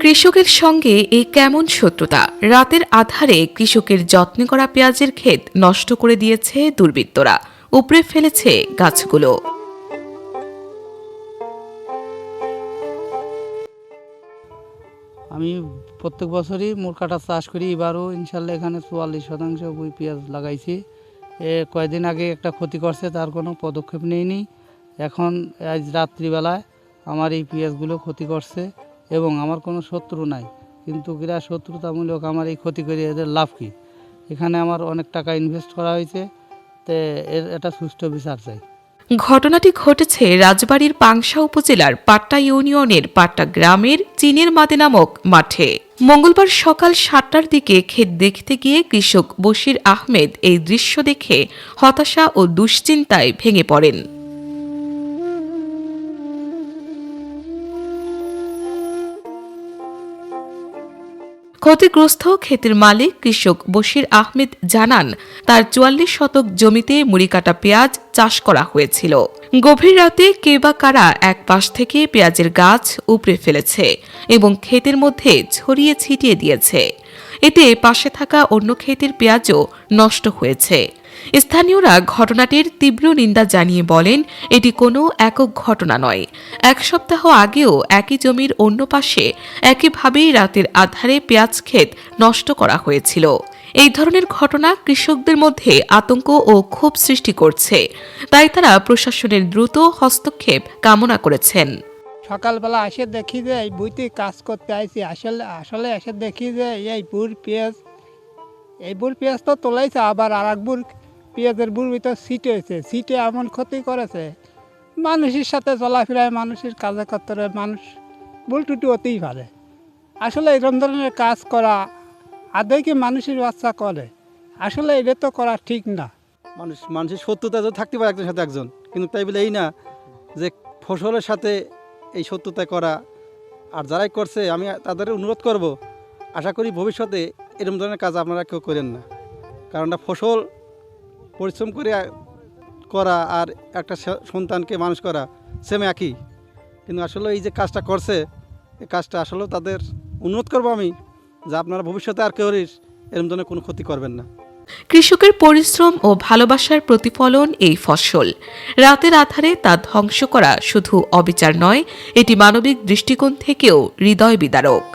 কৃষকের সঙ্গে এ কেমন শত্রুতা। রাতের আধারে কৃষকের যত্নে করা পেঁয়াজের ক্ষেত নষ্ট করে দিয়েছে দুর্বৃত্তরা, উপড়ে ফেলেছে গাছগুলো। আমি প্রত্যেক বছরই মোরকাটা চাষ করি। এবারও ইনশাল্লাহ এখানে ৪৪% পেঁয়াজ লাগাইছি। কয়েকদিন আগে একটা ক্ষতি করছে, তার কোনো পদক্ষেপ নেইনি। এখন আজ রাত্রিবেলায় আমার এই পেঁয়াজগুলো ক্ষতি করছে এবং আমার কোনো শত্রু নাই, কিন্তু এরা শত্রুতামূলক আমার এই ক্ষতি করে এদের লাভ কী? এখানে আমার অনেক টাকা ইনভেস্ট করা হয়েছে, তে এর একটা সুষ্ঠু বিচার চাই। ঘটনাটি ঘটেছে রাজবাড়ীর পাংশা উপজেলার পাট্টা ইউনিয়নের পাট্টা গ্রামের চীনের মাদে নামক মাঠে। মঙ্গলবার সকাল ৭টার দিকে ক্ষেত দেখতে গিয়ে কৃষক বশির আহমেদ এই দৃশ্য দেখে হতাশা ও দুশ্চিন্তায় ভেঙে পড়েন। ক্ষতিগ্রস্ত ক্ষেতের মালিক কৃষক বশির আহমেদ জানান, তার ৪৪ শতক জমিতে মুড়ি কাটা পেঁয়াজ চাষ করা হয়েছিল। গভীর রাতে কে বা কারা এক পাশ থেকে পেঁয়াজের গাছ উপড়ে ফেলেছে এবং ক্ষেতের মধ্যে ছড়িয়ে ছিটিয়ে দিয়েছে। এতে পাশে থাকা অন্য ক্ষেতের পেঁয়াজও নষ্ট হয়েছে। স্থানীয়রা ঘটনাটির তীব্র নিন্দা জানিয়ে বলেন, এটি কোনো একক ঘটনা নয়। এক সপ্তাহ আগেও একই জমির অন্য পাশে একইভাবেই রাতের আধারে পেঁয়াজ ক্ষেত নষ্ট করা হয়েছিল। এই ধরনের ঘটনা কৃষকদের মধ্যে আতঙ্ক ও ক্ষোভ সৃষ্টি করছে, তাই তারা প্রশাসনের দ্রুত হস্তক্ষেপ কামনা করেছেন। সকালবেলা এসে দেখি যে এই বইতে কাজ করতে আইছি, আসলে এসে দেখি যে এই বুড় পেঁয়াজ তো তোলাইছে, আবার আর এক পেঁয়াজের বুড় ভিতর সিটে হয়েছে। সিটে এমন ক্ষতি করেছে, মানুষের সাথে চলাফেরায়, মানুষের কাজে কর্তরে মানুষ ভুল টুটি হতেই পারে। আসলে এরকম ধরনের কাজ করা আদৌ কি মানুষের বাচ্চা করে? আসলে এটা তো করা ঠিক না। মানুষের শত্রুতা তো থাকতে পারে একজনের সাথে একজন, কিন্তু তাই বলে এই না যে ফসলের সাথে এই শত্রুতা করা। আর যারাই করছে আমি তাদের অনুরোধ করব, আশা করি ভবিষ্যতে এরকম ধরনের কাজ আপনারা কেউ করেন না। কারণ ফসল পরিশ্রম করে করা আর একটা সন্তানকে মানুষ করা সেম একই, কিন্তু আসলে এই যে কাজটা করছে, এই কাজটা আসলে তাদের অনুরোধ করব আমি যে আপনারা ভবিষ্যতে আর কেউ এরকম ধরনের কোনো ক্ষতি করবেন না। কৃষকের পরিশ্রম ও ভালোবাসার প্রতিফলন এই ফসল। রাতের আধারে তা ধ্বংস করা শুধু অবিচার নয়, এটি মানবিক দৃষ্টিকোণ থেকেও হৃদয় বিদারক।